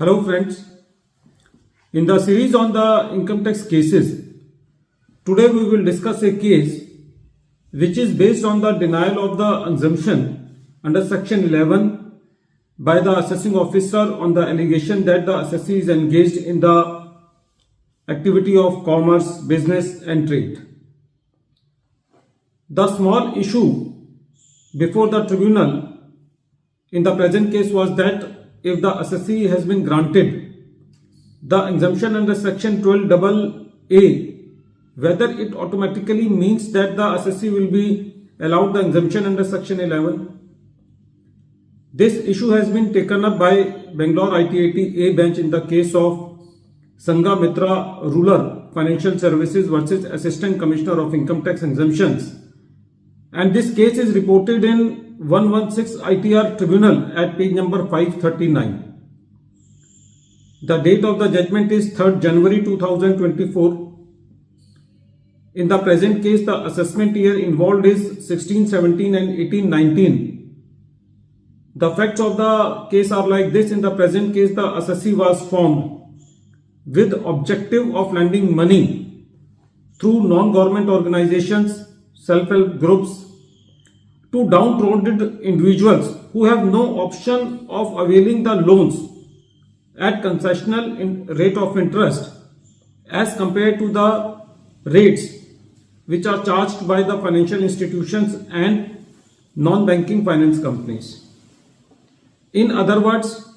Hello friends, in the series on the income tax cases, today we will discuss a case which is based on the denial of the exemption under section 11 by the assessing officer on the allegation that the assessee is engaged in the activity of commerce, business and trade. The small issue before the tribunal in the present case was that if the assessee has been granted the exemption under section 12AA, whether it automatically means that the assessee will be allowed the exemption under section 11. This issue has been taken up by Bangalore ITAT bench in the case of Sanghamitra Rural Financial Services versus Assistant Commissioner of Income Tax Exemptions, and this case is reported in 116 ITR Tribunal at page number 539. The date of the judgment is 3rd January 2024. In the present case, the assessment year involved is 1617 and 1819. The facts of the case are like this. In the present case, the assessee was formed with objective of lending money through non-government organizations, self-help groups, to downtrodden individuals who have no option of availing the loans at concessional rate of interest as compared to the rates which are charged by the financial institutions and non-banking finance companies. In other words,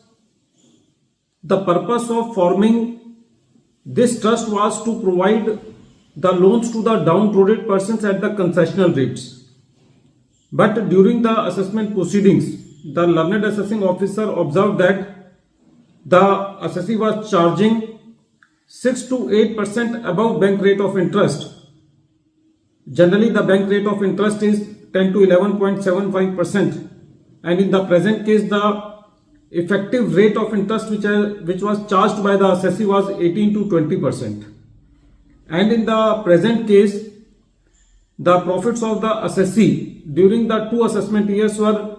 the purpose of forming this trust was to provide the loans to the downtrodden persons at the concessional rates. But during the assessment proceedings, the learned assessing officer observed that the assessee was charging 6 to 8% above bank rate of interest. Generally, the bank rate of interest is 10 to 11.75%, and in the present case, the effective rate of interest which was charged by the assessee was 18 to 20%. And in the present case, the profits of the assessee during the two assessment years were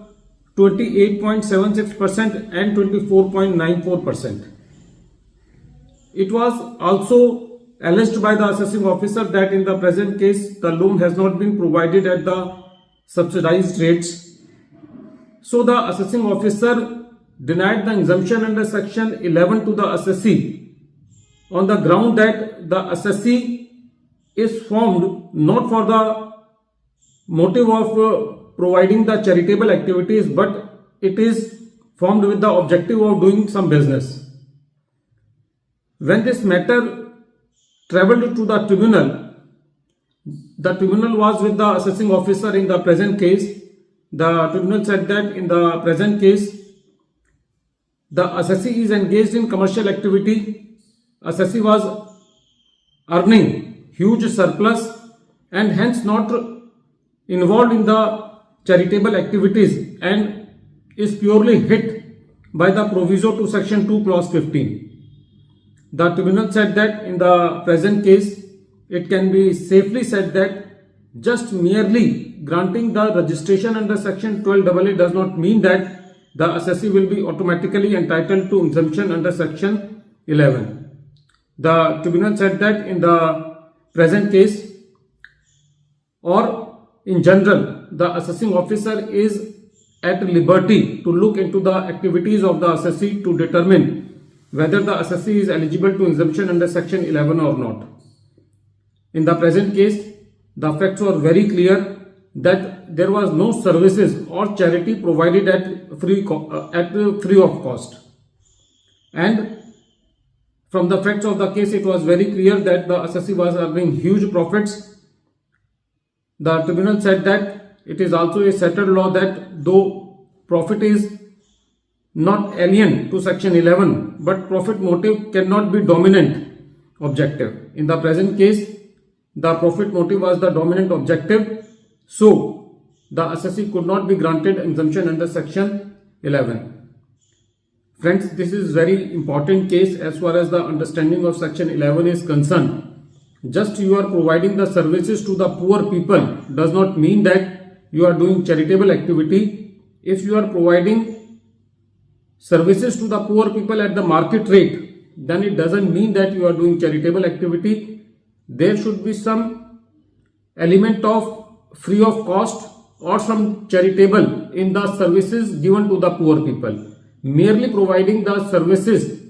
28.76% and 24.94%. It was also alleged by the assessing officer that in the present case the loan has not been provided at the subsidized rates. So the assessing officer denied the exemption under section 11 to the assessee on the ground that the assessee is formed not for the motive of providing the charitable activities, but it is formed with the objective of doing some business. When this matter travelled to the tribunal was with the assessing officer in the present case. The tribunal said that in the present case, the assessee is engaged in commercial activity. Assessee was earning huge surplus and hence not involved in the charitable activities and is purely hit by the proviso to section 2 clause 15. The tribunal said that in the present case it can be safely said that just merely granting the registration under section 12AA does not mean that the assessee will be automatically entitled to exemption under section 11. The tribunal said that in the present case or in general, the assessing officer is at liberty to look into the activities of the assessee to determine whether the assessee is eligible to exemption under section 11 or not. In the present case, the facts were very clear that there was no services or charity provided at free of cost. And from the facts of the case, it was very clear that the assessee was earning huge profits. The tribunal said that it is also a settled law that though profit is not alien to section 11, but profit motive cannot be dominant objective. In the present case, the profit motive was the dominant objective, so the assessee could not be granted exemption under section 11. Friends, this is very important case as far as the understanding of section 11 is concerned. Just you are providing the services to the poor people does not mean that you are doing charitable activity. If you are providing services to the poor people at the market rate, then it doesn't mean that you are doing charitable activity. There should be some element of free of cost or some charitable in the services given to the poor people. Merely providing the services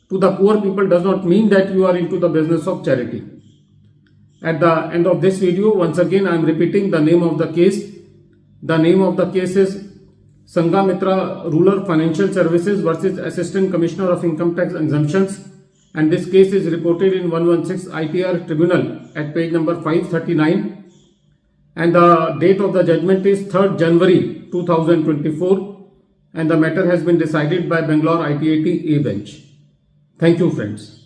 to the poor people does not mean that you are into the business of charity. At the end of this video, once again I am repeating the name of the case. The name of the case is Sanghamitra Rural Financial Services versus Assistant Commissioner of Income Tax Exemptions, and this case is reported in 116 ITR Tribunal at page number 539, and the date of the judgment is 3rd January 2024, and the matter has been decided by Bangalore ITAT A bench. Thank you, friends.